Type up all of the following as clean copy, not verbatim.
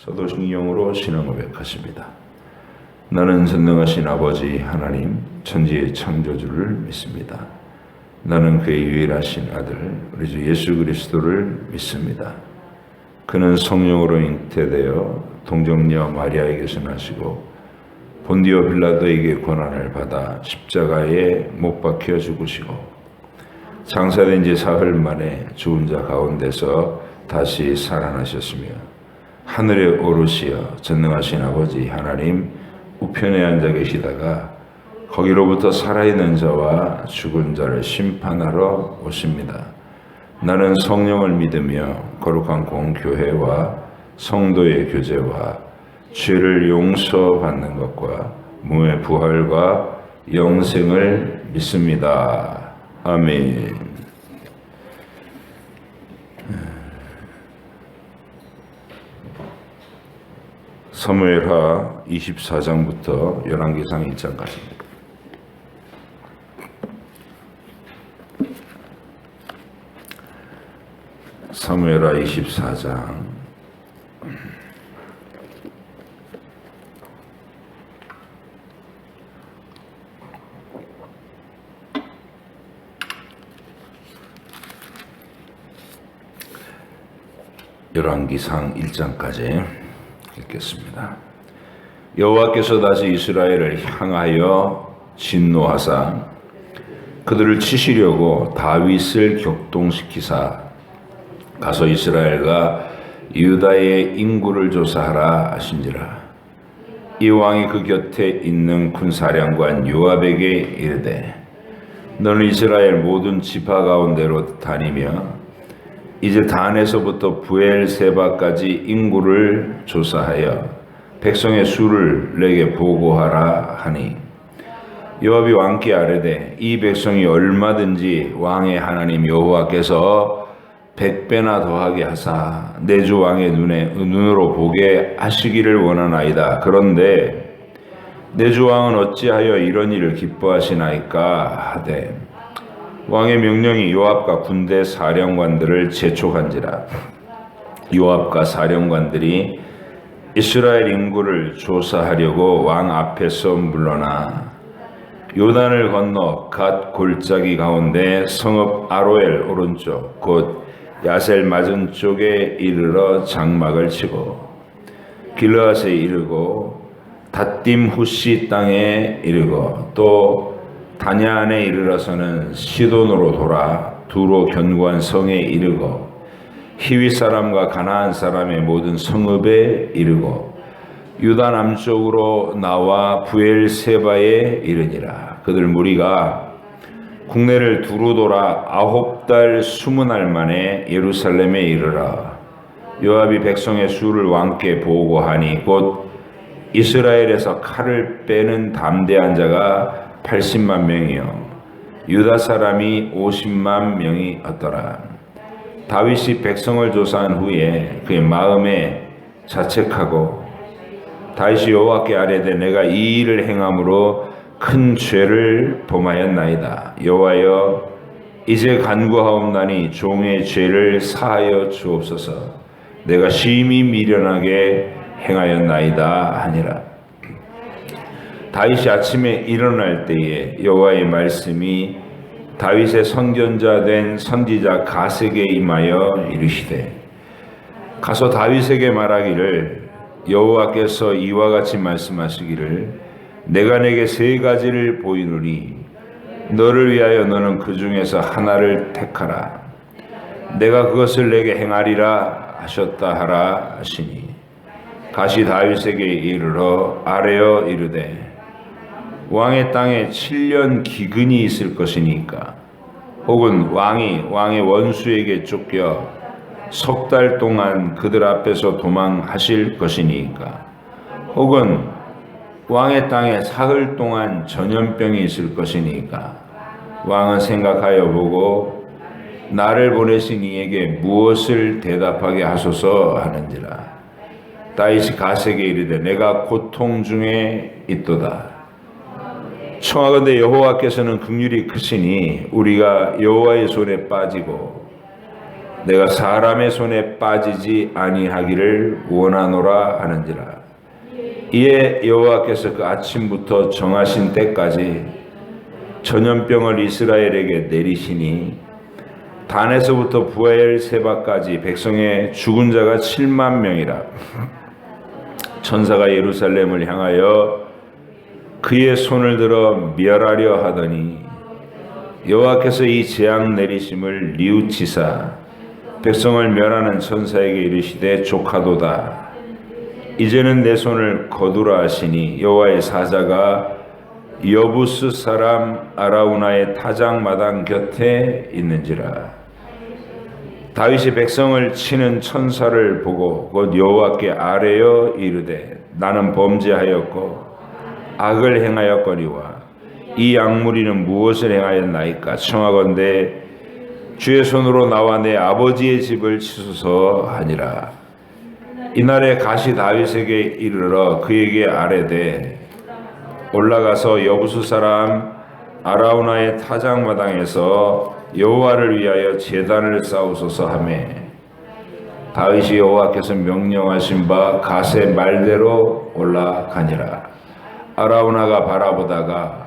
사도신경으로 신앙 고백하십니다. 나는 전능하신 아버지 하나님 천지의 창조주를 믿습니다. 나는 그의 유일하신 아들 우리 주 예수 그리스도를 믿습니다. 그는 성령으로 잉태되어 동정녀 마리아에게서 나시고 본디오 빌라도에게 고난을 받아 십자가에 못 박혀 죽으시고 장사된 지 사흘 만에 죽은 자 가운데서 다시 살아나셨으며 하늘에 오르시어 전능하신 아버지 하나님 우편에 앉아 계시다가 거기로부터 살아있는 자와 죽은 자를 심판하러 오십니다. 나는 성령을 믿으며 거룩한 공교회와 성도의 교제와 죄를 용서받는 것과 무의 부활과 영생을 믿습니다. 아멘. 사무엘하 24장부터 열왕기상 1장까지입니다. 사무엘하 24장 열왕기상 1장까지 읽겠습니다. 여호와께서 다시 이스라엘을 향하여 진노하사 그들을 치시려고 다윗을 격동시키사 가서 이스라엘과 유다의 인구를 조사하라 하신지라. 이 왕이 그 곁에 있는 군사령관 요압에게 이르되 너는 이스라엘 모든 지파 가운데로 다니며 이제 단에서부터 부엘세바까지 인구를 조사하여 백성의 수를 내게 보고하라 하니 요압이 왕께 아뢰되 이 백성이 얼마든지 왕의 하나님 여호와께서 100배나 더하게 하사 내 주 왕의 눈으로 보게 하시기를 원하나이다. 그런데 내 주 왕은 어찌하여 이런 일을 기뻐하시나이까 하되 왕의 명령이 요압과 군대 사령관들을 재촉한지라. 요압과 사령관들이 이스라엘 인구를 조사하려고 왕 앞에서 물러나 요단을 건너 갓 골짜기 가운데 성읍 아로엘 오른쪽 곧 야셀 맞은 쪽에 이르러 장막을 치고 길르앗에 이르고 닷딤 후시 땅에 이르고 또 다냐안에 이르러서는 시돈으로 돌아 두로 견고한 성에 이르고 히위 사람과 가나안 사람의 모든 성읍에 이르고 유다 남쪽으로 나와 부엘세바에 이르니라. 그들 무리가 국내를 두루 돌아 9달 20날 만에 예루살렘에 이르러 요압이 백성의 수를 왕께 보고하니 곧 이스라엘에서 칼을 빼는 담대한 자가 80만 명이요 유다 사람이 50만 명이었더라. 다윗이 백성을 조사한 후에 그의 마음에 자책하고 다윗이 여호와께 아뢰되 내가 이 일을 행함으로 큰 죄를 범하였나이다. 여호와여 이제 간구하옵나니 종의 죄를 사하여 주옵소서. 내가 심히 미련하게 행하였나이다 하니라. 다윗이 아침에 일어날 때에 여호와의 말씀이 다윗의 선견자 된 선지자 가세에게 임하여 이르시되 가서 다윗에게 말하기를 여호와께서 이와 같이 말씀하시기를 내가 내게 3가지를 보이노니 너를 위하여 너는 그 중에서 하나를 택하라. 내가 그것을 내게 행하리라 하셨다 하라 하시니 가시 다윗에게 이르러 아뢰어 이르되 왕의 땅에 7년 기근이 있을 것이니까 혹은 왕의 원수에게 쫓겨 10달 동안 그들 앞에서 도망하실 것이니까 혹은 왕의 땅에 사흘 동안 전염병이 있을 것이니까 왕은 생각하여 보고 나를 보내신 이에게 무엇을 대답하게 하소서 하는지라. 다윗이 가세에게 이르되 내가 고통 중에 있도다. 청하건대 여호와께서는 긍휼이 크시니 우리가 여호와의 손에 빠지고 내가 사람의 손에 빠지지 아니하기를 원하노라 하는지라. 이에 여호와께서 그 아침부터 정하신 때까지 전염병을 이스라엘에게 내리시니 단에서부터 부엘세바까지 백성의 죽은 자가 7만 명이라. 천사가 예루살렘을 향하여 그의 손을 들어 멸하려 하더니 여호와께서 이 재앙 내리심을 뉘우치사 백성을 멸하는 천사에게 이르시되 족하도다. 이제는 내 손을 거두라 하시니 여호와의 사자가 여부스 사람 아라우나의 타작마당 곁에 있는지라. 다윗이 백성을 치는 천사를 보고 곧 여호와께 아뢰어 이르되 나는 범죄하였고 악을 행하였거니와 이 악무리는 무엇을 행하였나이까. 청하건대 주의 손으로 나와 내 아버지의 집을 치소서 하니라. 이날에 가시 다윗에게 이르러 그에게 아뢰되 올라가서 여부수 사람 아라우나의 타작마당에서 여호와를 위하여 제단을 쌓으소서 하매 다윗이 여호와께서 명령하신 바 가세 말대로 올라가니라. 아라우나가 바라보다가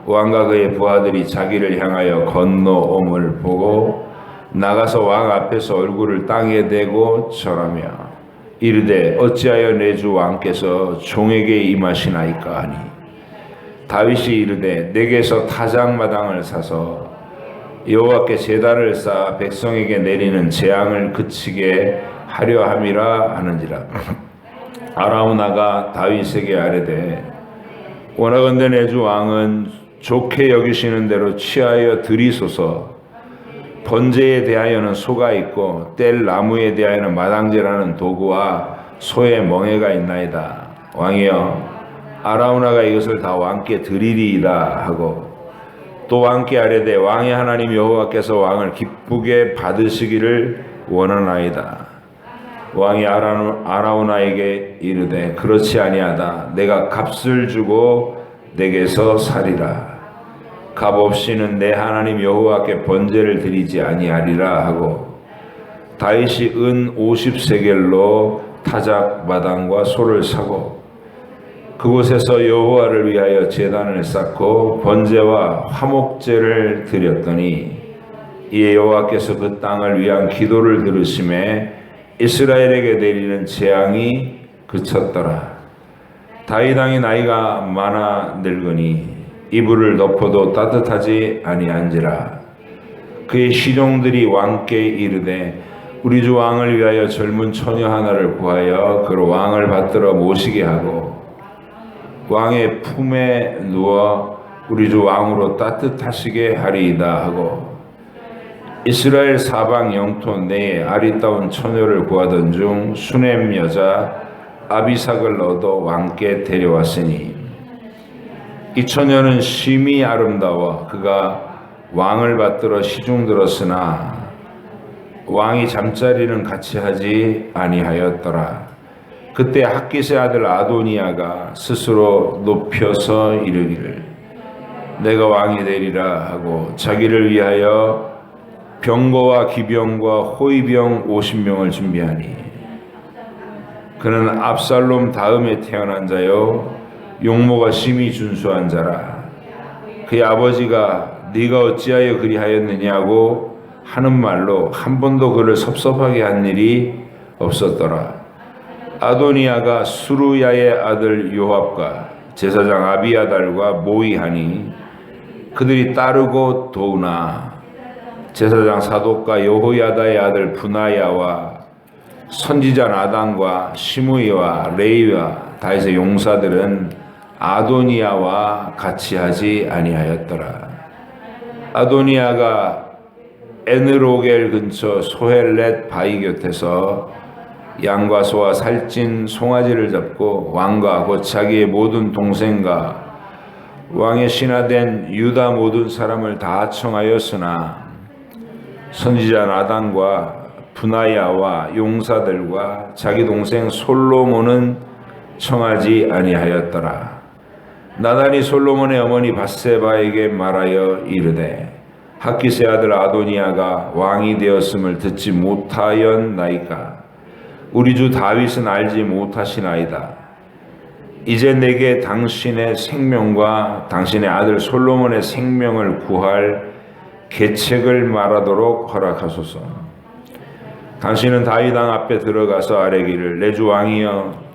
왕과 그의 부하들이 자기를 향하여 건너옴을 보고 나가서 왕 앞에서 얼굴을 땅에 대고 절하며 이르되 어찌하여 내 주 왕께서 종에게 임하시나이까 하니 다윗이 이르되 내게서 타작마당을 사서 여호와께 제단을 쌓아 백성에게 내리는 재앙을 그치게 하려 함이라 하는지라. 아라우나가 다윗에게 아뢰되 원하건대 내 주 왕은 좋게 여기시는 대로 취하여 드리소서. 번제에 대하여는 소가 있고 뗄 나무에 대하여는 마당제라는 도구와 소의 멍에가 있나이다. 왕이여 아라우나가 이것을 다 왕께 드리리이다 하고 또 왕께 아뢰되 왕의 하나님 여호와께서 왕을 기쁘게 받으시기를 원하나이다. 왕이 아라우나에게 이르되 그렇지 아니하다. 내가 값을 주고 내게서 사리라. 값 없이는 내 하나님 여호와께 번제를 드리지 아니하리라 하고 다윗이 은 50세겔로 타작마당과 소를 사고 그곳에서 여호와를 위하여 제단을 쌓고 번제와 화목제를 드렸더니 이에 여호와께서 그 땅을 위한 기도를 들으심에 이스라엘에게 내리는 재앙이 그쳤더라. 다윗 왕이 나이가 많아 늙으니 이불을 덮어도 따뜻하지 아니한지라. 그의 시종들이 왕께 이르되 우리 주 왕을 위하여 젊은 처녀 하나를 구하여 그로 왕을 받들어 모시게 하고 왕의 품에 누워 우리 주 왕으로 따뜻하시게 하리이다 하고 이스라엘 사방 영토 내에 아리따운 처녀를 구하던 중 수넴 여자 아비삭을 얻어 왕께 데려왔으니 이 처녀는 심히 아름다워 그가 왕을 받들어 시중 들었으나 왕이 잠자리는 같이 하지 아니하였더라. 그때 학깃의 아들 아도니아가 스스로 높여서 이르기를 내가 왕이 되리라 하고 자기를 위하여 병거와 기병과 호위병 50명을 준비하니 그는 압살롬 다음에 태어난 자요 용모가 심히 준수한 자라. 그의 아버지가 네가 어찌하여 그리하였느냐고 하는 말로 한 번도 그를 섭섭하게 한 일이 없었더라. 아도니아가 수루야의 아들 요압과 제사장 아비아달과 모의하니 그들이 따르고 도우나 제사장 사독과 여호야다의 아들 분하야와 선지자 나단과 시므이와 레이와 다윗의 용사들은 아도니아와 같이 하지 아니하였더라. 아도니아가 에느로겔 근처 소헬렛 바위 곁에서 양과 소와 살찐 송아지를 잡고 왕과 곧 자기의 모든 동생과 왕의 신하된 유다 모든 사람을 다 청하였으나 선지자 나단과 분하야와 용사들과 자기 동생 솔로몬은 청하지 아니하였더라. 나단이 솔로몬의 어머니 밧세바에게 말하여 이르되 학기스의 아들 아도니아가 왕이 되었음을 듣지 못하였나이까? 우리 주 다윗은 알지 못하시나이다. 이제 내게 당신의 생명과 당신의 아들 솔로몬의 생명을 구할 계책을 말하도록 허락하소서. 당신은 다윗 왕 앞에 들어가서 아뢰기를, 내 주 왕이여,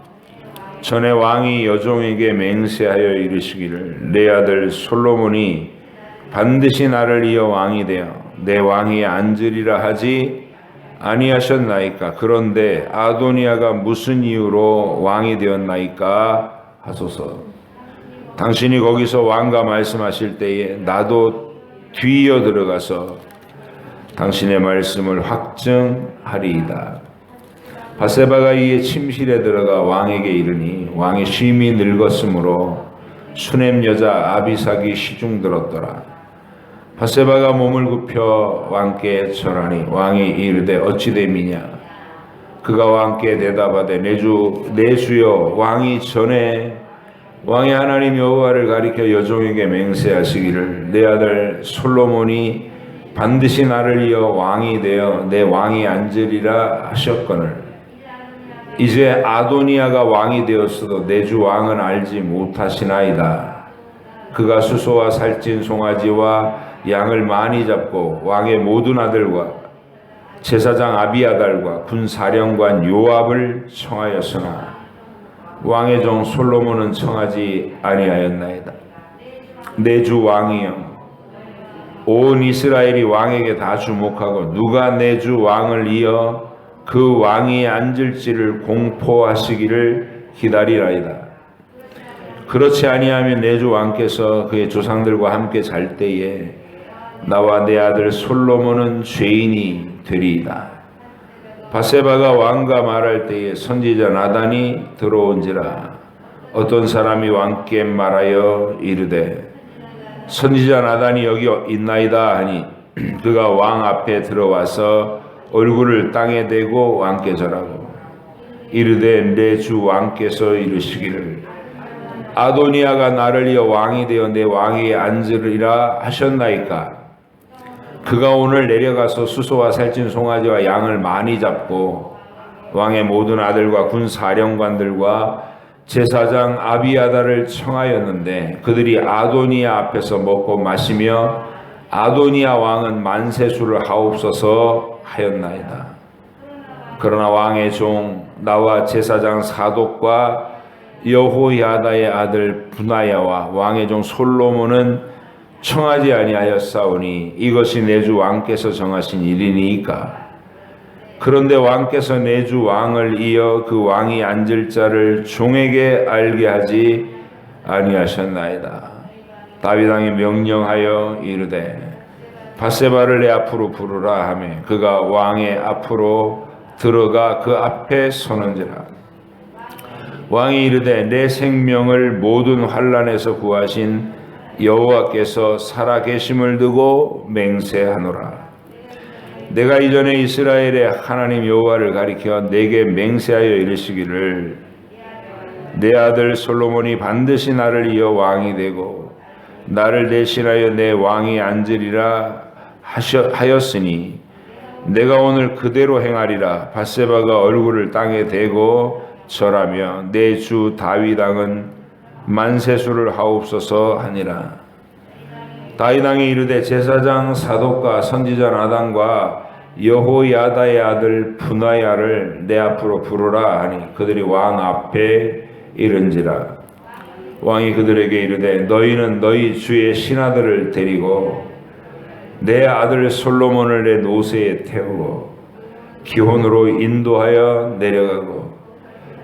전에 왕이 여종에게 맹세하여 이르시기를, 내 아들 솔로몬이 반드시 나를 이어 왕이 되어 내 왕위에 앉으리라 하지 아니하셨나이까? 그런데 아도니아가 무슨 이유로 왕이 되었나이까 하소서. 당신이 거기서 왕과 말씀하실 때에 나도 뒤이어 들어가서 당신의 말씀을 확증하리이다. 바세바가 이에 침실에 들어가 왕에게 이르니 왕의 쉼이 늙었으므로 수넴 여자 아비삭이 시중 들었더라. 바세바가 몸을 굽혀 왕께 절하니 왕이 이르되 어찌 됨이냐? 그가 왕께 대답하되 내 주여, 왕이 전에 왕의 하나님 여호와를 가리켜 여종에게 맹세하시기를, 내 아들 솔로몬이 반드시 나를 이어 왕이 되어 내 왕이 앉으리라 하셨거늘 이제 아도니아가 왕이 되었어도 내 주 왕은 알지 못하시나이다. 그가 수소와 살찐 송아지와 양을 많이 잡고 왕의 모든 아들과 제사장 아비아달과 군사령관 요압을 청하였으나 왕의 종 솔로몬은 청하지 아니하였나이다. 내 주 왕이여, 온 이스라엘이 왕에게 다 주목하고 누가 내 주 왕을 이어 그 왕위에 앉을지를 공포하시기를 기다리라이다. 그렇지 아니하면 내 주 왕께서 그의 조상들과 함께 잘 때에 나와 내 아들 솔로몬은 죄인이 되리이다. 바세바가 왕과 말할 때에 선지자 나단이 들어온지라. 어떤 사람이 왕께 말하여 이르되 선지자 나단이 여기 있나이다 하니 그가 왕 앞에 들어와서 얼굴을 땅에 대고 왕께 절하고 이르되 내 주 왕께서 이르시기를 아도니아가 나를 이어 왕이 되어 내 왕위에 앉으리라 하셨나이까? 그가 오늘 내려가서 수소와 살찐 송아지와 양을 많이 잡고 왕의 모든 아들과 군 사령관들과 제사장 아비아달을 청하였는데 그들이 아도니아 앞에서 먹고 마시며 아도니아 왕은 만세수를 하옵소서 하였나이다. 그러나 왕의 종 나와 제사장 사독과 여호야다의 아들 분하야와 왕의 종 솔로몬은 청하지 아니하였사오니 이것이 내 주 왕께서 정하신 일이니이까. 그런데 왕께서 내 주 왕을 이어 그 왕이 앉을 자를 종에게 알게 하지 아니하셨나이다. 다윗 왕이 명령하여 이르되 바세바를 내 앞으로 부르라 하며 그가 왕의 앞으로 들어가 그 앞에 서는지라. 왕이 이르되 내 생명을 모든 환난에서 구하신 여호와께서 살아계심을 두고 맹세하노라. 내가 이전에 이스라엘의 하나님 여호와를 가리켜 내게 맹세하여 이르시기를 내 아들 솔로몬이 반드시 나를 이어 왕이 되고 나를 대신하여 내 왕이 앉으리라 하였으니 내가 오늘 그대로 행하리라. 바세바가 얼굴을 땅에 대고 절하며 내 주 다윗 왕은 만세수를 하옵소서 하니라. 다윗 왕이 이르되 제사장 사독과 선지자 나단과 여호야다의 아들 분하야를 내 앞으로 부르라 하니 그들이 왕 앞에 이른지라. 왕이 그들에게 이르되 너희는 너희 주의 신하들을 데리고 내 아들 솔로몬을 내 노새에 태우고 기혼으로 인도하여 내려가고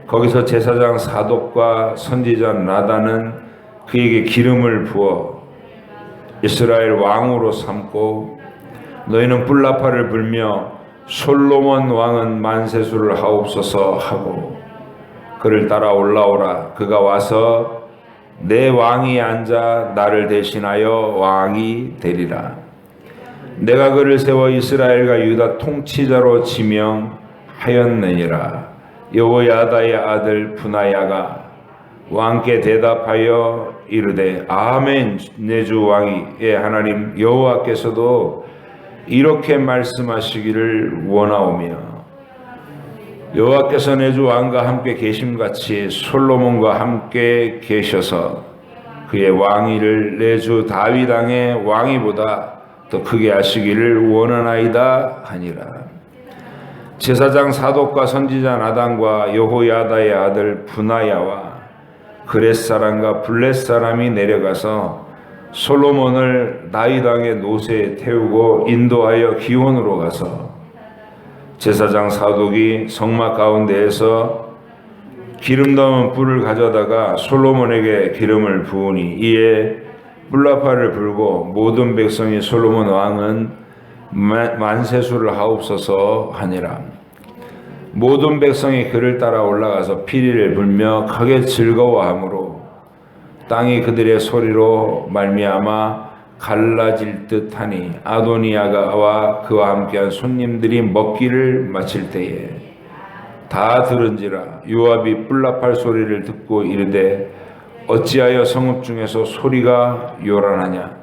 거기서 제사장 사독과 선지자 나단은 그에게 기름을 부어 이스라엘 왕으로 삼고 너희는 뿔나팔을 불며 솔로몬 왕은 만세수를 하옵소서 하고 그를 따라 올라오라. 그가 와서 내 왕위에 앉아 나를 대신하여 왕이 되리라. 내가 그를 세워 이스라엘과 유다 통치자로 지명하였느니라. 여호야다의 아들 분하야가 왕께 대답하여 이르되 아멘. 내 주 왕의 하나님 여호와께서도 이렇게 말씀하시기를 원하오며 여호와께서 내 주 왕과 함께 계심같이 솔로몬과 함께 계셔서 그의 왕위를 내 주 다윗 왕의 왕위보다 더 크게 하시기를 원하나이다 하니라. 제사장 사독과 선지자 나단과 여호야다의 아들 분하야와 그렛 사람과 블렛 사람이 내려가서 솔로몬을 다윗 왕의 노새에 태우고 인도하여 기온으로 가서 제사장 사독이 성막 가운데에서 기름 담은 불을 가져다가 솔로몬에게 기름을 부으니 이에 뿔나팔을 불고 모든 백성이 솔로몬 왕은 만세수를 하옵소서 하니라. 모든 백성이 그를 따라 올라가서 피리를 불며 크게 즐거워하므로 땅이 그들의 소리로 말미암아 갈라질 듯하니 아도니아가와 그와 함께한 손님들이 먹기를 마칠 때에 다 들은지라 요압이 뿔나팔 소리를 듣고 이르되 어찌하여 성읍 중에서 소리가 요란하냐.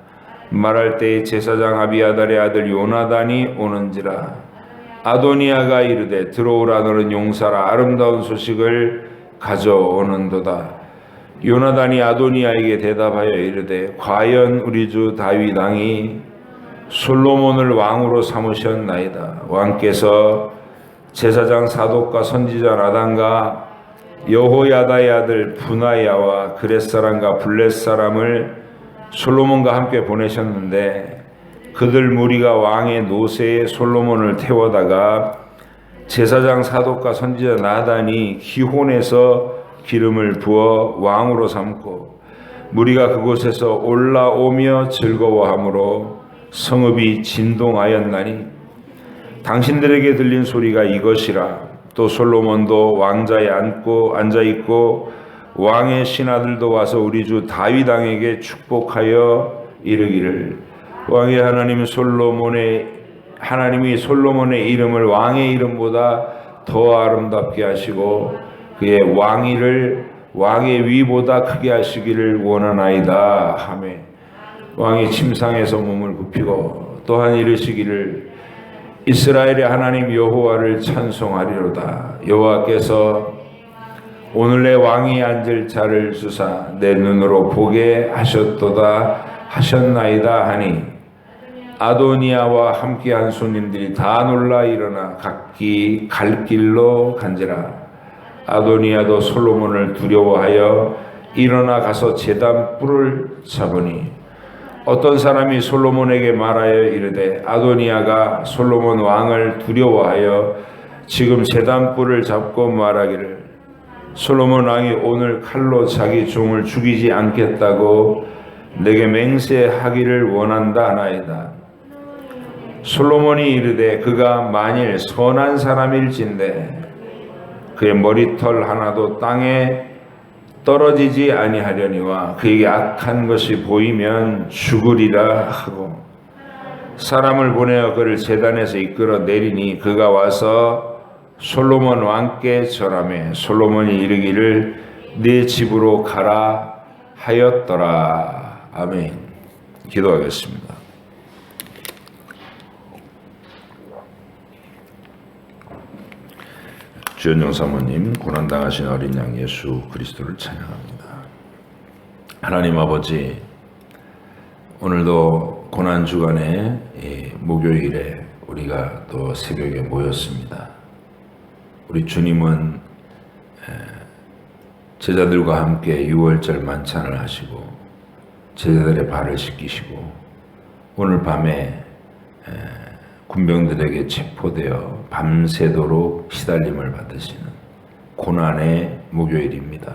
말할 때에 제사장 아비아달의 아들 요나단이 오는지라. 아도니아가 이르되 들어오라. 너는 용사라. 아름다운 소식을 가져오는도다. 요나단이 아도니아에게 대답하여 이르되 과연 우리 주 다윗 왕이 솔로몬을 왕으로 삼으셨나이다. 왕께서 제사장 사독과 선지자 나단과 여호야다의 아들 분하야와 그렛 사람과 블렛 사람을 솔로몬과 함께 보내셨는데 그들 무리가 왕의 노새에 솔로몬을 태워다가 제사장 사독과 선지자 나단이 기혼에서 기름을 부어 왕으로 삼고 무리가 그곳에서 올라오며 즐거워하므로 성읍이 진동하였나니 당신들에게 들린 소리가 이것이라. 또 솔로몬도 왕자에 앉아있고 왕의 신하들도 와서 우리 주 다윗 왕에게 축복하여 이르기를 왕의 하나님이 솔로몬의 이름을 왕의 이름보다 더 아름답게 하시고 그의 왕위를 왕의 위보다 크게 하시기를 원하나이다 하매 왕이 침상에서 몸을 굽히고 또한 이르시기를 이스라엘의 하나님 여호와를 찬송하리로다. 여호와께서 오늘 내 왕이 앉을 자를 주사 내 눈으로 보게 하셨도다 하셨나이다 하니 아도니아와 함께한 손님들이 다 놀라 일어나 각기 갈 길로 간지라. 아도니아도 솔로몬을 두려워하여 일어나 가서 제단 뿔을 잡으니 어떤 사람이 솔로몬에게 말하여 이르되 아도니아가 솔로몬 왕을 두려워하여 지금 제단 뿔을 잡고 말하기를 솔로몬 왕이 오늘 칼로 자기 종을 죽이지 않겠다고 내게 맹세하기를 원한다 하나이다. 솔로몬이 이르되 그가 만일 선한 사람일진데 그의 머리털 하나도 땅에 떨어지지 아니하려니와 그에게 악한 것이 보이면 죽으리라 하고 사람을 보내어 그를 제단에서 이끌어 내리니 그가 와서 솔로몬 왕께 절하매 솔로몬이 이르기를 네 집으로 가라 하였더라. 아멘. 기도하겠습니다. 주연영 사모님, 고난당하신 어린 양 예수 그리스도를 찬양합니다. 하나님 아버지, 오늘도 고난주간에 목요일에 우리가 또 새벽에 모였습니다. 우리 주님은 제자들과 함께 유월절 만찬을 하시고 제자들의 발을 씻기시고 오늘 밤에 군병들에게 체포되어 밤새도록 시달림을 받으시는 고난의 목요일입니다.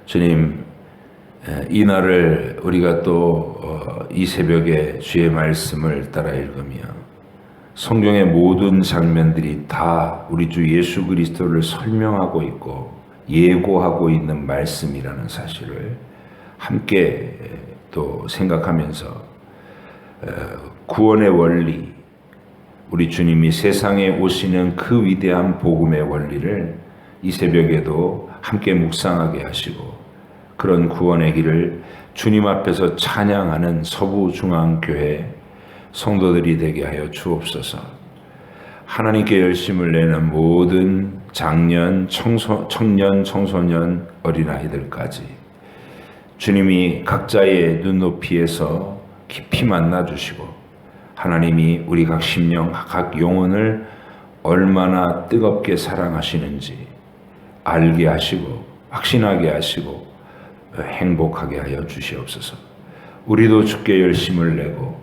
주님, 이 날을 우리가 또 이 새벽에 주의 말씀을 따라 읽으며 성경의 모든 장면들이 다 우리 주 예수 그리스도를 설명하고 있고 예고하고 있는 말씀이라는 사실을 함께 또 생각하면서 구원의 원리, 우리 주님이 세상에 오시는 그 위대한 복음의 원리를 이 새벽에도 함께 묵상하게 하시고 그런 구원의 길을 주님 앞에서 찬양하는 서부중앙교회 성도들이 되게 하여 주옵소서. 하나님께 열심을 내는 모든 장년, 청년, 청소년, 어린아이들까지 주님이 각자의 눈높이에서 깊이 만나주시고 하나님이 우리 각 심령, 각 영혼을 얼마나 뜨겁게 사랑하시는지 알게 하시고 확신하게 하시고 행복하게 하여 주시옵소서. 우리도 주께 열심을 내고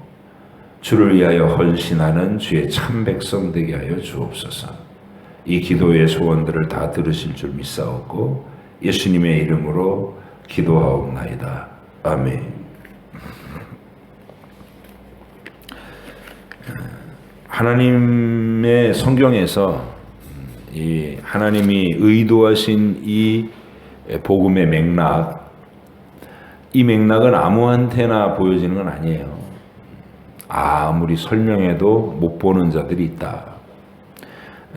주를 위하여 헌신하는 주의 참 백성 되게 하여 주옵소서. 이 기도의 소원들을 다 들으실 줄 믿사옵고 예수님의 이름으로 기도하옵나이다. 아멘. 하나님의 성경에서 이 하나님이 의도하신 이 복음의 맥락, 이 맥락은 아무한테나 보여지는 건 아니에요. 아무리 설명해도 못 보는 자들이 있다.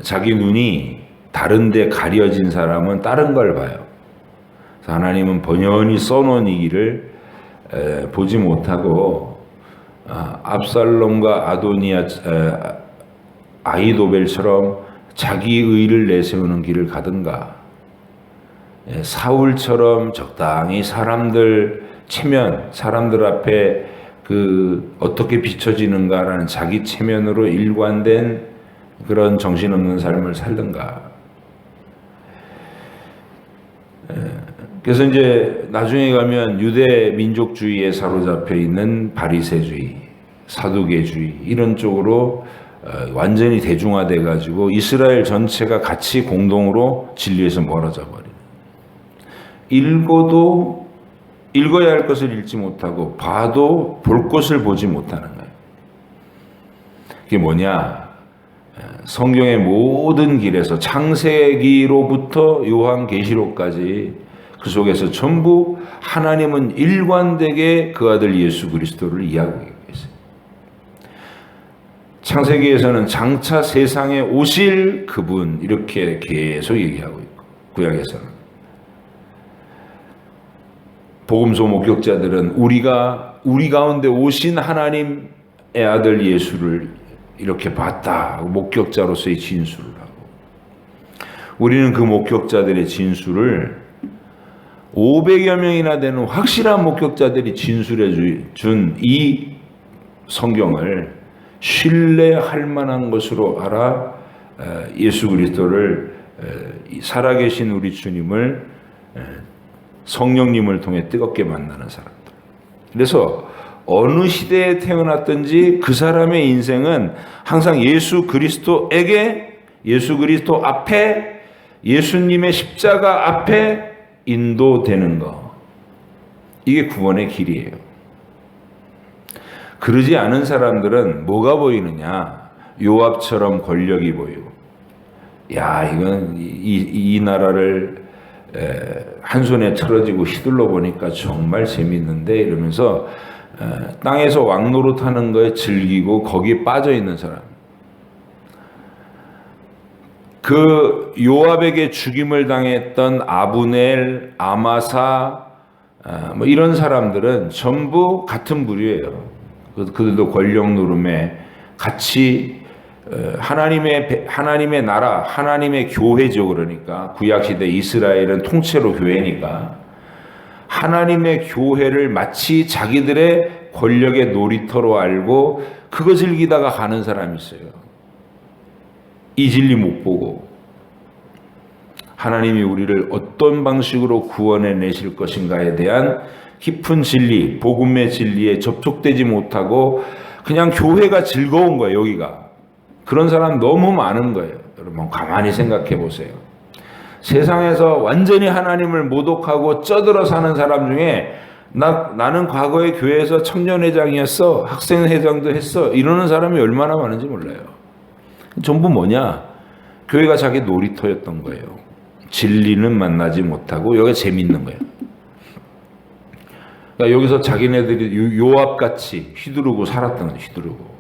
자기 눈이 다른 데 가려진 사람은 다른 걸 봐요. 그래서 하나님은 번연히 써놓은 이 길을 보지 못하고 압살롬과 아히도벨처럼 자기 의를 내세우는 길을 가든가 사울처럼 적당히 사람들 체면, 사람들 앞에 어떻게 비춰지는가라는 자기 체면으로 일관된 그런 정신없는 삶을 살든가. 그래서 이제 나중에 가면 유대 민족주의에 사로잡혀 있는 바리새주의, 사두개주의 이런 쪽으로 완전히 대중화돼 가지고 이스라엘 전체가 같이 공동으로 진리에서 멀어져 버리는. 읽어야 할 것을 읽지 못하고 봐도 볼 것을 보지 못하는 거예요. 그게 뭐냐? 성경의 모든 길에서 창세기로부터 요한계시록까지 그 속에서 전부 하나님은 일관되게 그 아들 예수 그리스도를 이야기하고 계세요. 창세기에서는 장차 세상에 오실 그분 이렇게 계속 얘기하고 있고 구약에서는 복음서 목격자들은 우리 가운데 오신 하나님의 아들 예수를 이렇게 봤다. 목격자로서의 진술을 하고 우리는 그 목격자들의 진술을 500여 명이나 되는 확실한 목격자들이 진술해 준 이 성경을 신뢰할 만한 것으로 알아 예수 그리스도를 살아계신 우리 주님을 성령님을 통해 뜨겁게 만나는 사람들. 그래서 어느 시대에 태어났든지 그 사람의 인생은 항상 예수 그리스도에게, 예수 그리스도 앞에, 예수님의 십자가 앞에 인도되는 거. 이게 구원의 길이에요. 그러지 않은 사람들은 뭐가 보이느냐? 요압처럼 권력이 보이고, 야, 이건 이 나라를 한 손에 틀어지고 휘둘러 보니까 정말 재밌는데 이러면서 땅에서 왕노릇하는 거에 즐기고 거기에 빠져 있는 사람. 그 요압에게 죽임을 당했던 아브넬, 아마사 뭐 이런 사람들은 전부 같은 부류예요. 그들도 권력 노름에 같이 하나님의 나라, 하나님의 교회죠. 그러니까 구약시대 이스라엘은 통째로 교회니까 하나님의 교회를 마치 자기들의 권력의 놀이터로 알고 그거 즐기다가 가는 사람이 있어요. 이 진리 못 보고 하나님이 우리를 어떤 방식으로 구원해 내실 것인가에 대한 깊은 진리, 복음의 진리에 접촉되지 못하고 그냥 교회가 즐거운 거예요. 여기가. 그런 사람 너무 많은 거예요. 여러분 가만히 생각해 보세요. 세상에서 완전히 하나님을 모독하고 쪄들어 사는 사람 중에 나는 과거에 교회에서 청년회장이었어, 학생회장도 했어 이러는 사람이 얼마나 많은지 몰라요. 전부 뭐냐? 교회가 자기 놀이터였던 거예요. 진리는 만나지 못하고 여기가 재밌는 거예요. 그러니까 여기서 자기네들이 요압같이 휘두르고 살았던 거예요. 휘두르고.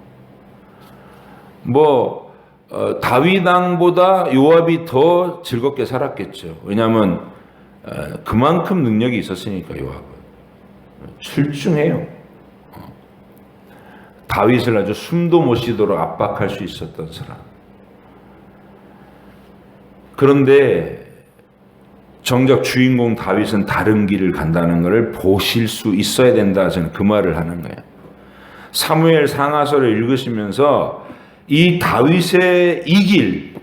다윗 왕보다 요압이 더 즐겁게 살았겠죠. 왜냐하면 그만큼 능력이 있었으니까. 요압은 출중해요. 다윗을 아주 숨도 못 쉬도록 압박할 수 있었던 사람. 그런데 정작 주인공 다윗은 다른 길을 간다는 것을 보실 수 있어야 된다. 저는 그 말을 하는 거예요. 사무엘 상하서를 읽으시면서 이 다윗의 이 길,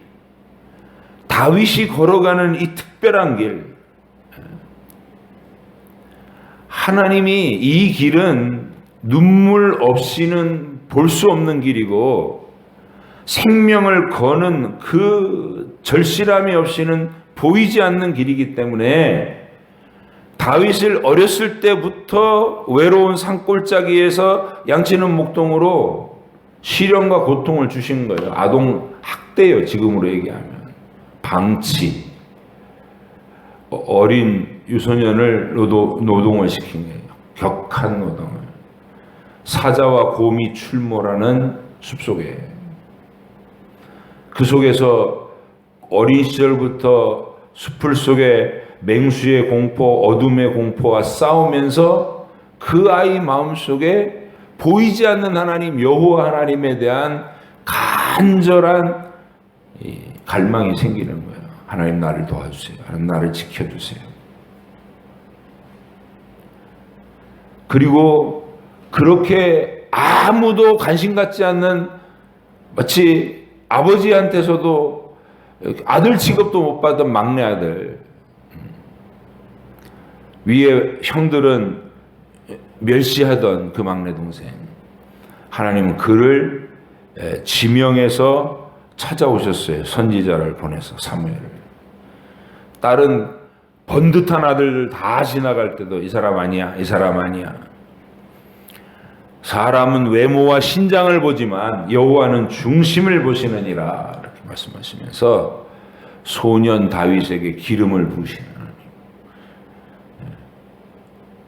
다윗이 걸어가는 이 특별한 길, 하나님이 이 길은 눈물 없이는 볼 수 없는 길이고 생명을 거는 그 절실함이 없이는 보이지 않는 길이기 때문에 다윗을 어렸을 때부터 외로운 산골짜기에서 양치는 목동으로 시련과 고통을 주신 거예요. 아동 학대요, 지금으로 얘기하면. 방치. 어린 유소년을 노동을 시킨 거예요. 격한 노동을. 사자와 곰이 출몰하는 숲속에. 그 속에서 어린 시절부터 숲을 속에 맹수의 공포, 어둠의 공포와 싸우면서 그 아이 마음속에 보이지 않는 하나님, 여호와 하나님에 대한 간절한 갈망이 생기는 거예요. 하나님 나를 도와주세요. 하나님 나를 지켜주세요. 그리고 그렇게 아무도 관심 갖지 않는, 마치 아버지한테서도 아들 취급도 못 받은 막내 아들, 위에 형들은 멸시하던 그 막내 동생, 하나님은 그를 지명해서 찾아오셨어요. 선지자를 보내서, 사무엘을. 다른 번듯한 아들들 다 지나갈 때도 이 사람 아니야, 이 사람 아니야. 사람은 외모와 신장을 보지만 여호와는 중심을 보시느니라, 이렇게 말씀하시면서 소년 다윗에게 기름을 부으시는 하나님.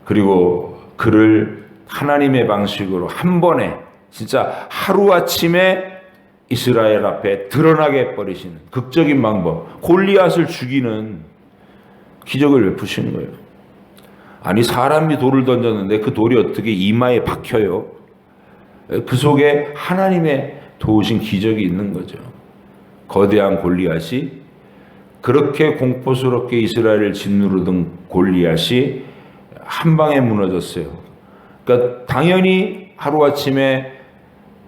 그리고 그를 하나님의 방식으로 한 번에 진짜 하루아침에 이스라엘 앞에 드러나게 해버리시는 극적인 방법, 골리앗을 죽이는 기적을 베푸시는 거예요. 아니, 사람이 돌을 던졌는데 그 돌이 어떻게 이마에 박혀요? 그 속에 하나님의 도우신 기적이 있는 거죠. 거대한 골리앗이, 그렇게 공포스럽게 이스라엘을 짓누르던 골리앗이 한 방에 무너졌어요. 그러니까 당연히 하루아침에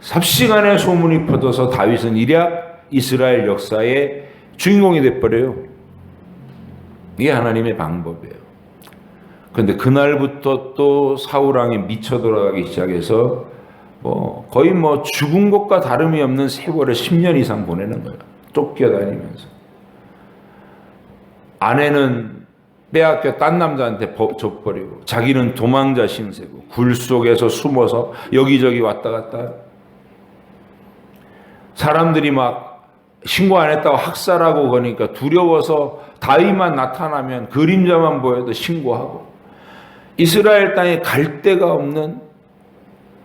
삽시간에 소문이 퍼져서 다윗은 일약 이스라엘 역사의 주인공이 돼버려요. 이게 하나님의 방법이에요. 그런데 그날부터 또 사울왕이 미쳐 돌아가기 시작해서 거의 죽은 것과 다름이 없는 세월을 10년 이상 보내는 거예요. 쫓겨다니면서. 아내는 빼앗겨 딴 남자한테 줘버리고, 자기는 도망자 신세고, 굴 속에서 숨어서 여기저기 왔다 갔다. 사람들이 막 신고 안 했다고 학살하고 그러니까 두려워서 다윗만 나타나면, 그림자만 보여도 신고하고. 이스라엘 땅에 갈 데가 없는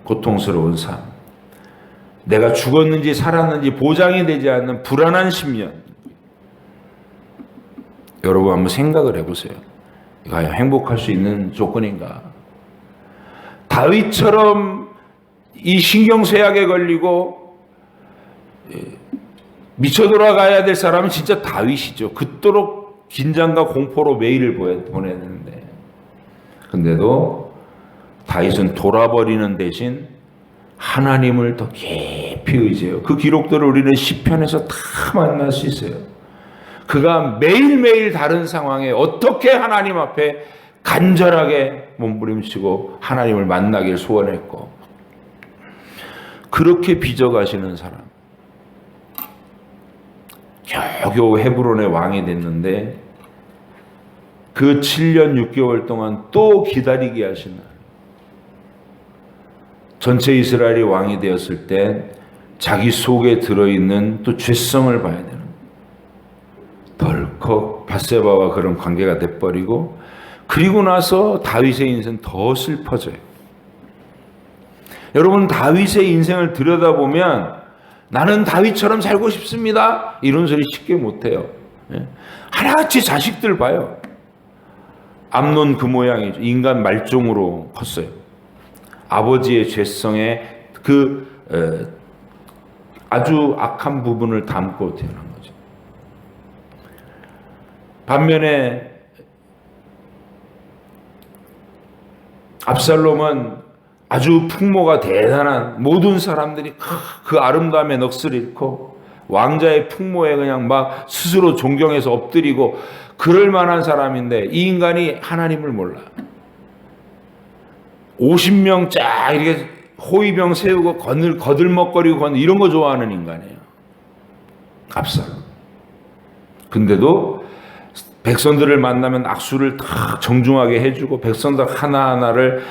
고통스러운 삶. 내가 죽었는지 살았는지 보장이 되지 않는 불안한 10년. 여러분 한번 생각을 해보세요. 과연 행복할 수 있는 조건인가? 다윗처럼 이 신경쇠약에 걸리고 미쳐 돌아가야 될 사람은 진짜 다윗이죠. 그토록 긴장과 공포로 매일을 보내는데, 근데도 다윗은 돌아버리는 대신 하나님을 더 깊이 의지해요. 그 기록들을 우리는 시편에서 다 만날 수 있어요. 그가 매일매일 다른 상황에 어떻게 하나님 앞에 간절하게 몸부림치고 하나님을 만나길 소원했고, 그렇게 빚어가시는 사람. 겨우 헤브론의 왕이 됐는데 그 7년 6개월 동안 또 기다리게 하시는, 전체 이스라엘이 왕이 되었을 때 자기 속에 들어있는 또 죄성을 봐야 되는, 덜컥 밧세바와 그런 관계가 돼버리고, 그리고 나서 다윗의 인생 더 슬퍼져요. 여러분, 다윗의 인생을 들여다보면 나는 다윗처럼 살고 싶습니다. 이런 소리 쉽게 못해요. 하나같이 자식들 봐요. 암논 그 모양이죠. 인간 말종으로 컸어요. 아버지의 죄성에 아주 악한 부분을 담고 태어난 거죠. 반면에 압살롬은 아주 풍모가 대단한, 모든 사람들이 그 아름다움에 넋을 잃고 왕자의 풍모에 그냥 막 스스로 존경해서 엎드리고 그럴 만한 사람인데, 이 인간이 하나님을 몰라. 50명 쫙 이렇게 호위병 세우고 거들먹거리고 이런 거 좋아하는 인간이에요, 압살롬. 근데도 백성들을 만나면 악수를 다 정중하게 해주고, 백성들 하나하나를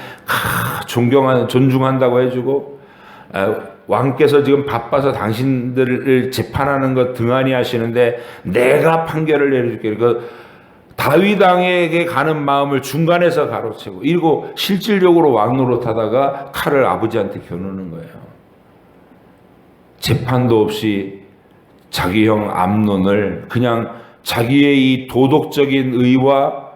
존중한다고 해주고, 왕께서 지금 바빠서 당신들을 재판하는 것 등한히 하시는데 내가 판결을 내려줄게. 그 다윗 왕에게 가는 마음을 중간에서 가로채고, 이러고 실질적으로 왕 노릇하다가 칼을 아버지한테 겨누는 거예요. 재판도 없이 자기 형 암논을 그냥 자기의 이 도덕적인 의와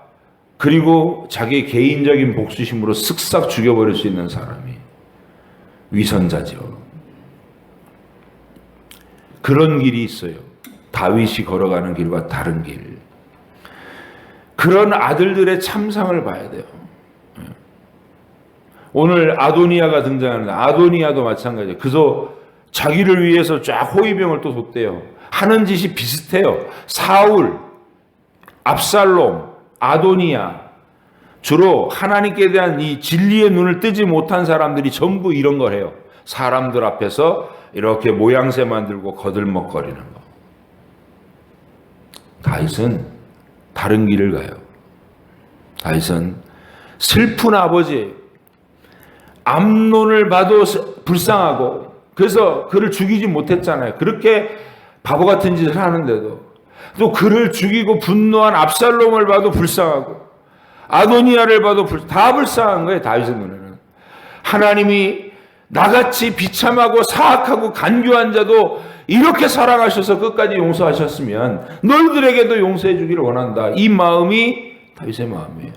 그리고 자기의 개인적인 복수심으로 쓱싹 죽여버릴 수 있는 사람이 위선자죠. 그런 길이 있어요. 다윗이 걸어가는 길과 다른 길. 그런 아들들의 참상을 봐야 돼요. 오늘 아도니아가 등장하는데, 아도니아도 마찬가지예요. 그래서 자기를 위해서 쫙 호위병을 또 뒀대요. 하는 짓이 비슷해요. 사울, 압살롬, 아도니아, 주로 하나님께 대한 이 진리의 눈을 뜨지 못한 사람들이 전부 이런 걸 해요. 사람들 앞에서 이렇게 모양새 만들고 거들먹거리는 거. 다윗은 다른 길을 가요. 다윗은 슬픈 아버지예요. 암논을 봐도 불쌍하고, 그래서 그를 죽이지 못했잖아요. 그렇게 바보 같은 짓을 하는데도. 또 그를 죽이고 분노한 압살롬을 봐도 불쌍하고, 아도니아를 봐도 다 불쌍한 거예요, 다윗의 눈에는. 하나님이 나같이 비참하고 사악하고 간교한 자도 이렇게 사랑하셔서 끝까지 용서하셨으면 너희들에게도 용서해 주기를 원한다. 이 마음이 다윗의 마음이에요.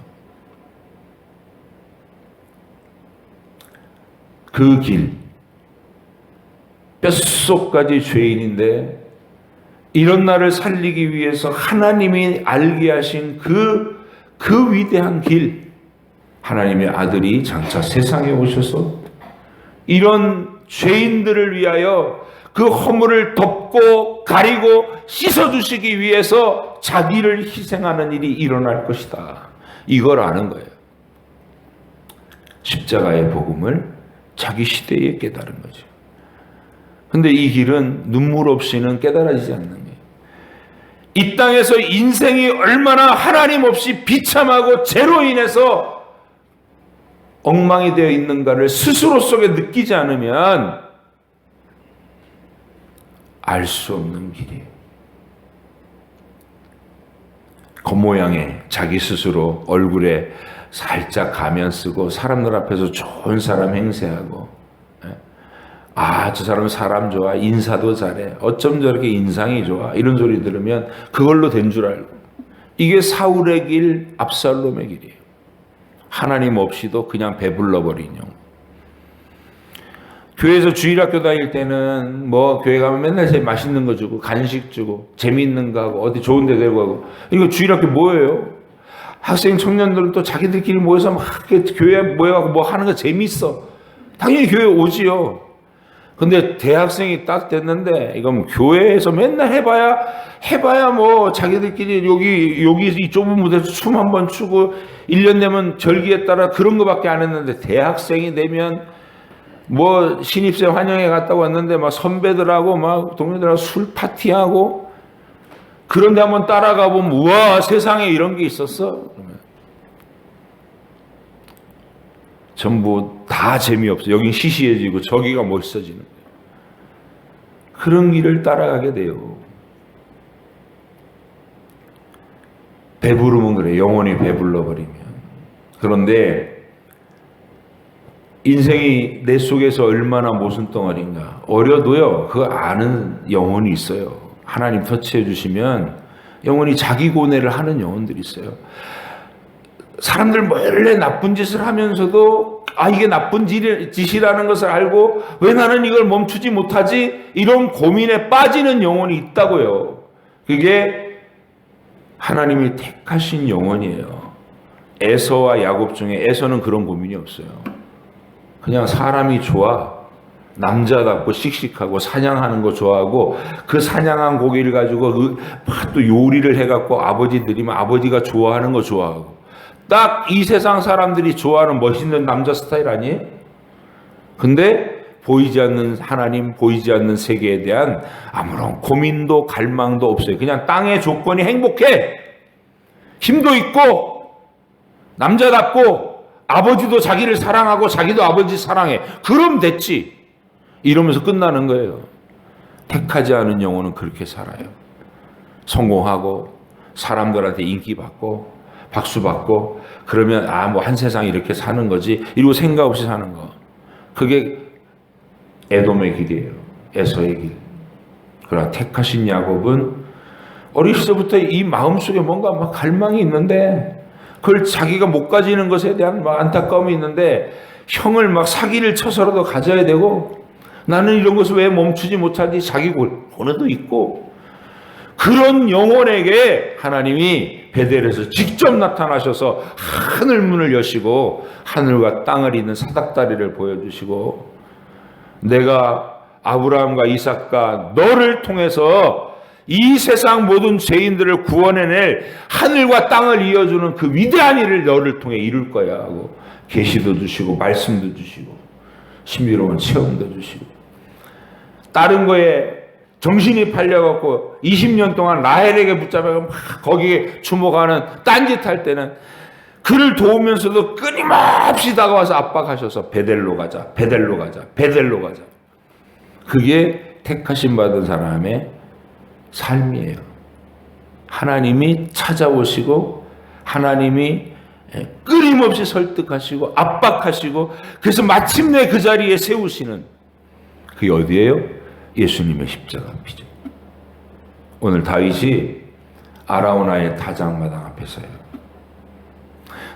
그 길, 뼛속까지 죄인인데 이런 나를 살리기 위해서 하나님이 알게 하신 그 위대한 길, 하나님의 아들이 장차 세상에 오셔서 이런 죄인들을 위하여 그 허물을 덮고 가리고 씻어주시기 위해서 자기를 희생하는 일이 일어날 것이다. 이걸 아는 거예요. 십자가의 복음을 자기 시대에 깨달은 거죠. 근데 이 길은 눈물 없이는 깨달아지지 않는 거예요. 이 땅에서 인생이 얼마나 하나님 없이 비참하고 죄로 인해서 엉망이 되어 있는가를 스스로 속에 느끼지 않으면 알 수 없는 길이에요. 겉모양에 자기 스스로 얼굴에 살짝 가면 쓰고 사람들 앞에서 좋은 사람 행세하고, 저 사람은 사람 좋아, 인사도 잘해, 어쩜 저렇게 인상이 좋아, 이런 소리 들으면 그걸로 된 줄 알고, 이게 사울의 길, 압살롬의 길이에요. 하나님 없이도 그냥 배불러버린 영. 교회에서 주일학교 다닐 때는 뭐 교회 가면 맨날 제일 맛있는 거 주고 간식 주고 재미있는 거 하고 어디 좋은 데 데리고 가고. 이거 주일학교 뭐예요? 학생 청년들은 또 자기들끼리 모여서 막 교회에 모여가고 뭐 하는 거 재밌어. 당연히 교회 오지요. 근데 대학생이 딱 됐는데 이건 교회에서 맨날 해봐야 뭐 자기들끼리 여기 이 좁은 무대에서 춤 한번 추고 1년 되면 절기에 따라 그런 거밖에 안 했는데, 대학생이 되면 뭐 신입생 환영회 갔다 왔는데 막 선배들하고 막 동료들하고 술 파티하고, 그런데 한번 따라가 보면 우와, 세상에 이런 게 있었어. 전부 다 재미없어. 여긴 시시해지고 저기가 멋있어지는 거예요. 그런 길을 따라가게 돼요. 배부르면 그래. 영혼이 배불러 버리면. 그런데 인생이 내 속에서 얼마나 모순덩어리인가. 어려도요, 그거 아는 영혼이 있어요. 하나님 터치해 주시면 영혼이 자기 고뇌를 하는 영혼들이 있어요. 사람들 원래 나쁜 짓을 하면서도 이게 나쁜 짓이라는 것을 알고 왜 나는 이걸 멈추지 못하지? 이런 고민에 빠지는 영혼이 있다고요. 그게 하나님이 택하신 영혼이에요. 에서와 야곱 중에 에서는 그런 고민이 없어요. 그냥 사람이 좋아. 남자답고 씩씩하고 사냥하는 거 좋아하고 그 사냥한 고기를 가지고 또 요리를 해갖고 아버지 드리면 아버지가 좋아하는 거 좋아하고 딱 이 세상 사람들이 좋아하는 멋있는 남자 스타일 아니에요? 근데 보이지 않는 하나님, 보이지 않는 세계에 대한 아무런 고민도 갈망도 없어요. 그냥 땅의 조건이 행복해. 힘도 있고 남자답고 아버지도 자기를 사랑하고 자기도 아버지 사랑해. 그럼 됐지. 이러면서 끝나는 거예요. 택하지 않은 영혼은 그렇게 살아요. 성공하고 사람들한테 인기 받고 박수 받고 그러면 뭐 한 세상 이렇게 사는 거지 이러고 생각 없이 사는 거. 그게 에돔의 길이에요. 에서의 길. 그러나 택하신 야곱은 어릴 때부터 이 마음속에 뭔가 막 갈망이 있는데 그걸 자기가 못 가지는 것에 대한 막 안타까움이 있는데 형을 막 사기를 쳐서라도 가져야 되고 나는 이런 것을 왜 멈추지 못하지? 자기 고뇌도 있고 그런 영혼에게 하나님이 베델에서 직접 나타나셔서 하늘 문을 여시고 하늘과 땅을 잇는 사닥다리를 보여주시고 내가 아브라함과 이삭과 너를 통해서 이 세상 모든 죄인들을 구원해낼 하늘과 땅을 이어주는 그 위대한 일을 너를 통해 이룰 거야 하고 계시도 주시고 말씀도 주시고 신비로운 체험도 주시고 다른 거에 정신이 팔려갖고 20년 동안 라헬에게 붙잡아서 막 거기에 주목하는 딴짓할 때는 그를 도우면서도 끊임없이 다가와서 압박하셔서 베델로 가자, 베델로 가자, 베델로 가자. 그게 택하심 받은 사람의 삶이에요. 하나님이 찾아오시고 하나님이 끊임없이 설득하시고 압박하시고 그래서 마침내 그 자리에 세우시는 그게 어디예요? 예수님의 십자가 앞이죠. 오늘 다윗이 아라우나의 타작마당 앞에 서요.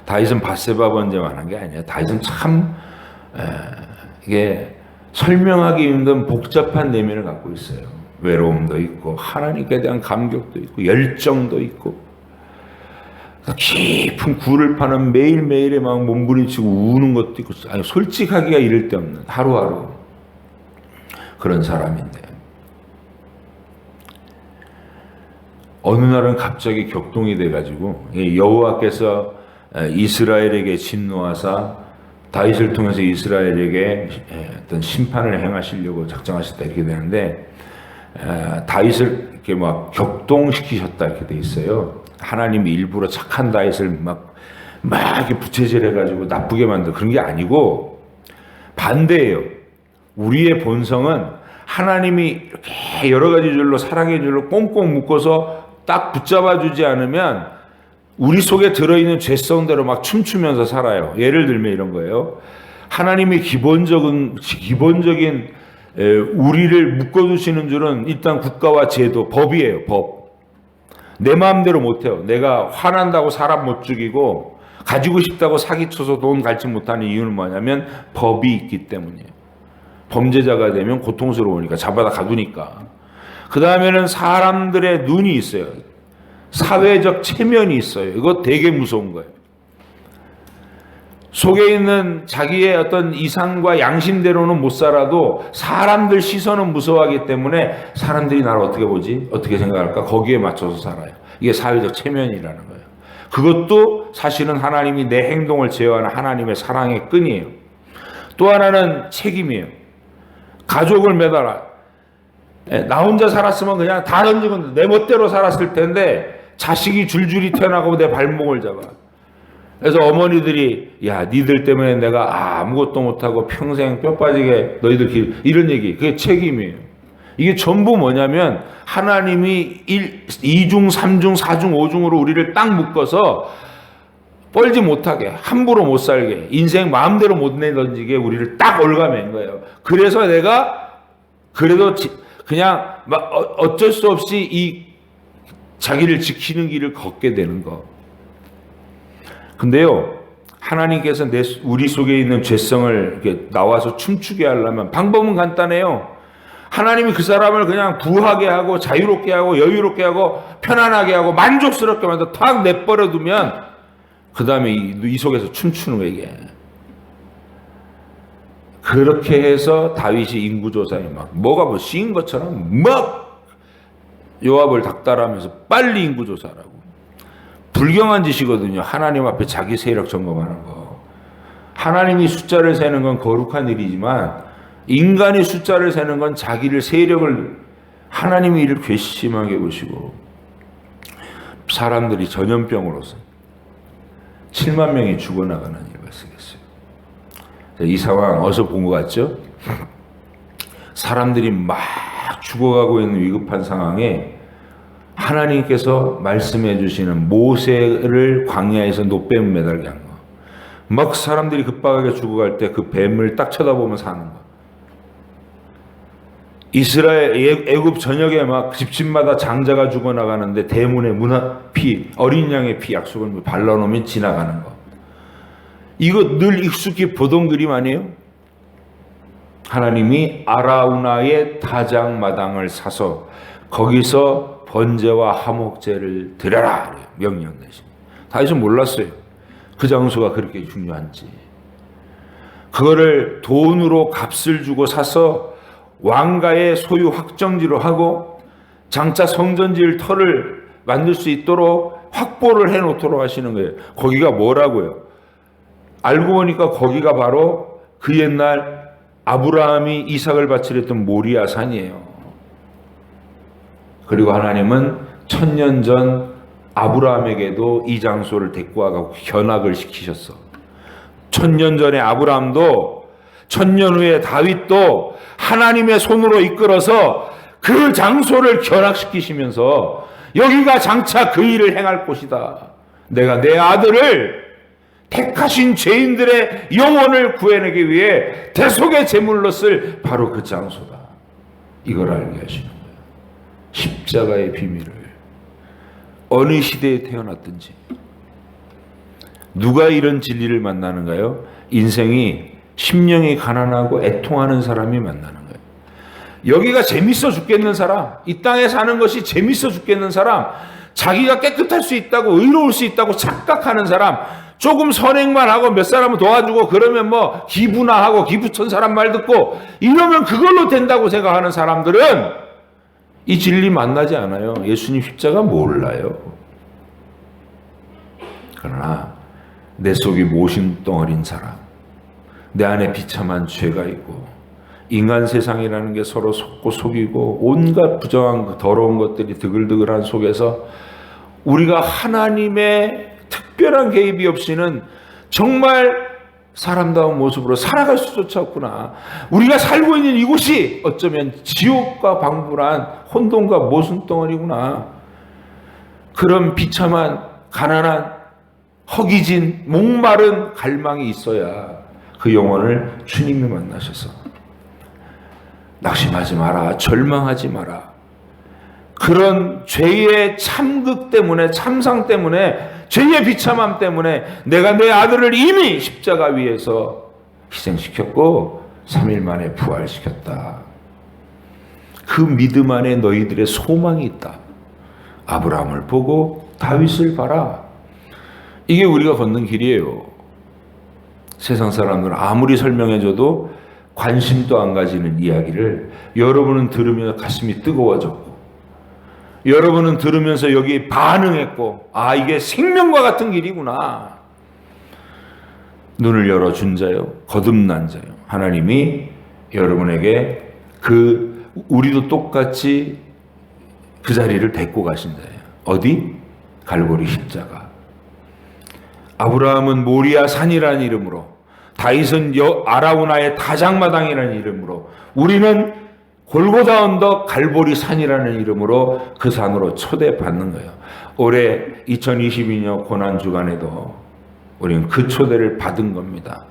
다윗은 밧세바 번제만 한 게 아니에요. 다윗은 참 이게 설명하기 힘든 복잡한 내면을 갖고 있어요. 외로움도 있고 하나님께 대한 감격도 있고 열정도 있고 깊은 굴을 파는 매일매일에 막 몸부림치고 우는 것도 있고 솔직하기가 이를 데 없는 하루하루 그런 사람인데 어느 날은 갑자기 격동이 돼가지고 여호와께서 이스라엘에게 진노하사 다윗을 통해서 이스라엘에게 어떤 심판을 행하시려고 작정하셨다 이렇게 되는데 다윗을 이렇게 막 격동시키셨다 이렇게 돼 있어요. 하나님이 일부러 착한 다윗을 막 이렇게 부채질해가지고 나쁘게 만든 그런 게 아니고 반대예요. 우리의 본성은 하나님이 이렇게 여러 가지 줄로 사랑의 줄로 꽁꽁 묶어서 딱 붙잡아주지 않으면 우리 속에 들어있는 죄성대로 막 춤추면서 살아요. 예를 들면 이런 거예요. 하나님이 기본적인 우리를 묶어두시는 줄은 일단 국가와 제도, 법이에요. 법. 내 마음대로 못해요. 내가 화난다고 사람 못 죽이고 가지고 싶다고 사기쳐서 돈 갈지 못하는 이유는 뭐냐면 법이 있기 때문이에요. 범죄자가 되면 고통스러우니까 잡아다 가두니까. 그 다음에는 사람들의 눈이 있어요. 사회적 체면이 있어요. 이거 되게 무서운 거예요. 속에 있는 자기의 어떤 이상과 양심대로는 못 살아도 사람들 시선은 무서워하기 때문에 사람들이 나를 어떻게 보지? 어떻게 생각할까? 거기에 맞춰서 살아요. 이게 사회적 체면이라는 거예요. 그것도 사실은 하나님이 내 행동을 제어하는 하나님의 사랑의 끈이에요. 또 하나는 책임이에요. 가족을 매달아. 나 혼자 살았으면 그냥 다 던지면 내 멋대로 살았을 텐데 자식이 줄줄이 태어나고 내 발목을 잡아. 그래서 어머니들이 야 니들 때문에 내가 아무것도 못하고 평생 뼈 빠지게 너희들 길 이런 얘기 그게 책임이에요. 이게 전부 뭐냐면 하나님이 2중 3중 4중 5중으로 우리를 딱 묶어서 뻘지 못하게, 함부로 못 살게, 인생 마음대로 못 내던지게 우리를 딱 올가맨 거예요. 그래서 내가 그래도 그냥 어쩔 수 없이 이 자기를 지키는 길을 걷게 되는 거. 근데요, 하나님께서 우리 속에 있는 죄성을 이렇게 나와서 춤추게 하려면 방법은 간단해요. 하나님이 그 사람을 그냥 부하게 하고 자유롭게 하고 여유롭게 하고 편안하게 하고 만족스럽게 만들어 탁 내버려 두면 그 다음에 이 속에서 춤추는 거예요, 이게. 그렇게 해서 다윗이 인구조사에 뭐가 씌인 것처럼 요압을 닥달하면서 빨리 인구조사라고. 불경한 짓이거든요. 하나님 앞에 자기 세력 점검하는 거. 하나님이 숫자를 세는 건 거룩한 일이지만 인간이 숫자를 세는 건 자기를 세력을 하나님의 일을 괘씸하게 보시고 사람들이 전염병으로서 7만 명이 죽어나가는 일을 발생했어요. 이 상황 어디서 본 것 같죠? 사람들이 막 죽어가고 있는 위급한 상황에 하나님께서 말씀해 주시는 모세를 광야에서 노뱀 매달게 한 거. 막 사람들이 급박하게 죽어갈 때 그 뱀을 딱 쳐다보면 사는 거. 이스라엘 애굽 전역에 막 집집마다 장자가 죽어나가는데 대문에 피, 어린 양의 피 약속을 발라놓으면 지나가는 거. 이거 늘 익숙히 보던 그림 아니에요? 하나님이 아라우나의 타작마당을 사서 거기서 번제와 화목제를 드려라 명령 내신. 다윗은 몰랐어요. 그 장소가 그렇게 중요한지. 그거를 돈으로 값을 주고 사서 왕가의 소유 확정지로 하고 장차 성전지을 터를 만들 수 있도록 확보를 해놓도록 하시는 거예요. 거기가 뭐라고요? 알고 보니까 거기가 바로 그 옛날 아브라함이 이삭을 바치랬던 모리아 산이에요. 그리고 하나님은 1000년 전 아브라함에게도 이 장소를 데리고 와가고 견학을 시키셨어. 1000년 전에 아브라함도 1000년 후에 다윗도 하나님의 손으로 이끌어서 그 장소를 견학시키시면서 여기가 장차 그 일을 행할 곳이다. 내가 내 아들을 택하신 죄인들의 영혼을 구해내기 위해 대속의 제물로 쓸 바로 그 장소다. 이걸 알게 하시는 거예요. 십자가의 비밀을. 어느 시대에 태어났든지 누가 이런 진리를 만나는가요? 인생이 심령이 가난하고 애통하는 사람이 만나는 거예요. 여기가 재밌어 죽겠는 사람, 이 땅에 사는 것이 재밌어 죽겠는 사람, 자기가 깨끗할 수 있다고, 의로울 수 있다고 착각하는 사람, 조금 선행만 하고 몇 사람을 도와주고 그러면 뭐 기부나 하고 기부천 사람 말 듣고 이러면 그걸로 된다고 생각하는 사람들은 이 진리 만나지 않아요. 예수님 십자가 몰라요. 그러나 내 속이 모신 덩어린 사람, 내 안에 비참한 죄가 있고 인간 세상이라는 게 서로 속고 속이고 온갖 부정한 더러운 것들이 드글드글한 속에서 우리가 하나님의 특별한 개입이 없이는 정말 사람다운 모습으로 살아갈 수조차 없구나. 우리가 살고 있는 이곳이 어쩌면 지옥과 방불한 혼돈과 모순덩어리구나. 그런 비참한 가난한 허기진 목마른 갈망이 있어야 그 영혼을 주님이 만나셔서 낙심하지 마라, 절망하지 마라. 그런 죄의 참극 때문에, 참상 때문에, 죄의 비참함 때문에 내가 내 아들을 이미 십자가 위에서 희생시켰고 3일 만에 부활시켰다. 그 믿음 안에 너희들의 소망이 있다. 아브라함을 보고 다윗을 봐라. 이게 우리가 걷는 길이에요. 세상 사람들은 아무리 설명해줘도 관심도 안 가지는 이야기를 여러분은 들으며 가슴이 뜨거워졌고, 여러분은 들으면서 여기 반응했고, 아, 이게 생명과 같은 길이구나. 눈을 열어준 자요, 거듭난 자요. 하나님이 여러분에게 우리도 똑같이 그 자리를 데리고 가신 자예요. 어디? 갈보리 십자가. 아브라함은 모리아 산이라는 이름으로, 다윗은 아라우나의 타작마당이라는 이름으로, 우리는 골고다 언덕 갈보리 산이라는 이름으로 그 산으로 초대받는 거예요. 올해 2022년 고난주간에도 우리는 그 초대를 받은 겁니다.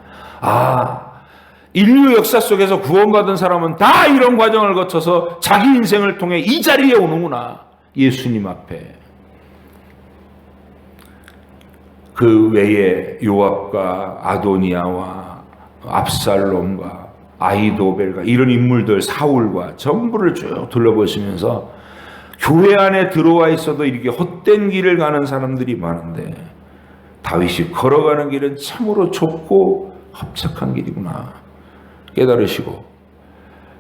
인류 역사 속에서 구원받은 사람은 다 이런 과정을 거쳐서 자기 인생을 통해 이 자리에 오는구나. 예수님 앞에. 그 외에 요압과 아도니아와 압살롬과 아히도벨과 이런 인물들, 사울과 전부를 쭉 둘러보시면서 교회 안에 들어와 있어도 이렇게 헛된 길을 가는 사람들이 많은데 다윗이 걸어가는 길은 참으로 좁고 협착한 길이구나 깨달으시고,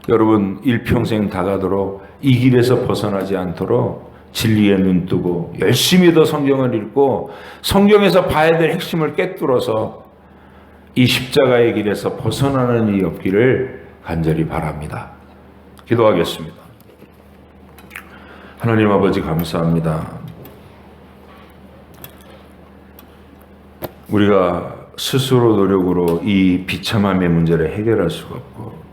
여러분 일평생 다가도록 이 길에서 벗어나지 않도록 진리에 눈 뜨고 열심히 더 성경을 읽고 성경에서 봐야 될 핵심을 꿰뚫어서 이 십자가의 길에서 벗어나는 일이 없기를 간절히 바랍니다. 기도하겠습니다. 하나님 아버지 감사합니다. 우리가 스스로 노력으로 이 비참함의 문제를 해결할 수가 없고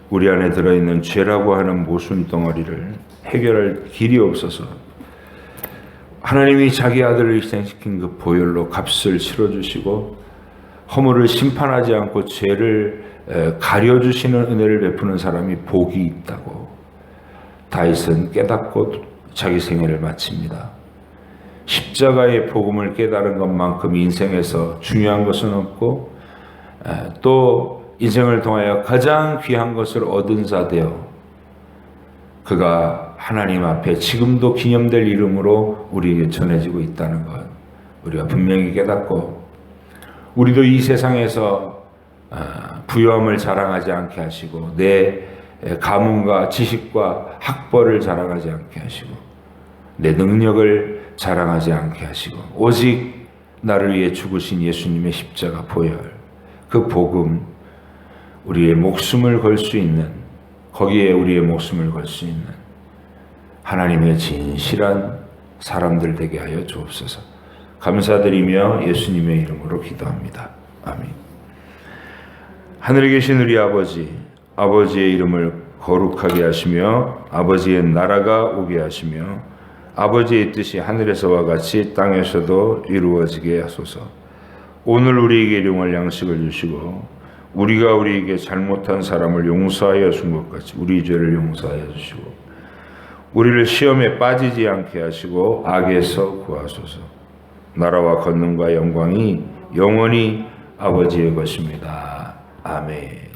우리 안에 들어있는 죄라고 하는 모순 덩어리를 해결할 길이 없어서 하나님이 자기 아들을 희생시킨 그 보혈로 값을 치러주시고 허물을 심판하지 않고 죄를 가려주시는 은혜를 베푸는 사람이 복이 있다고 다윗은 깨닫고 자기 생애를 마칩니다. 십자가의 복음을 깨달은 것만큼 인생에서 중요한 것은 없고 또 인생을 통하여 가장 귀한 것을 얻은 자 되어 그가 하나님 앞에 지금도 기념될 이름으로 우리에게 전해지고 있다는 것 우리가 분명히 깨닫고 우리도 이 세상에서 부유함을 자랑하지 않게 하시고 내 가문과 지식과 학벌을 자랑하지 않게 하시고 내 능력을 자랑하지 않게 하시고 오직 나를 위해 죽으신 예수님의 십자가 보혈 그 복음 우리의 목숨을 걸 수 있는 거기에 우리의 목숨을 걸 수 있는 하나님의 진실한 사람들 되게 하여 주옵소서. 감사드리며 예수님의 이름으로 기도합니다. 아멘. 하늘에 계신 우리 아버지, 아버지의 이름을 거룩하게 하시며 아버지의 나라가 오게 하시며 아버지의 뜻이 하늘에서와 같이 땅에서도 이루어지게 하소서. 오늘 우리에게 일용할 양식을 주시고 우리가 우리에게 잘못한 사람을 용서하여 준 것 같이 우리 죄를 용서하여 주시고 우리를 시험에 빠지지 않게 하시고 악에서 구하소서. 나라와 권능과 영광이 영원히 아버지의 것입니다. 아멘.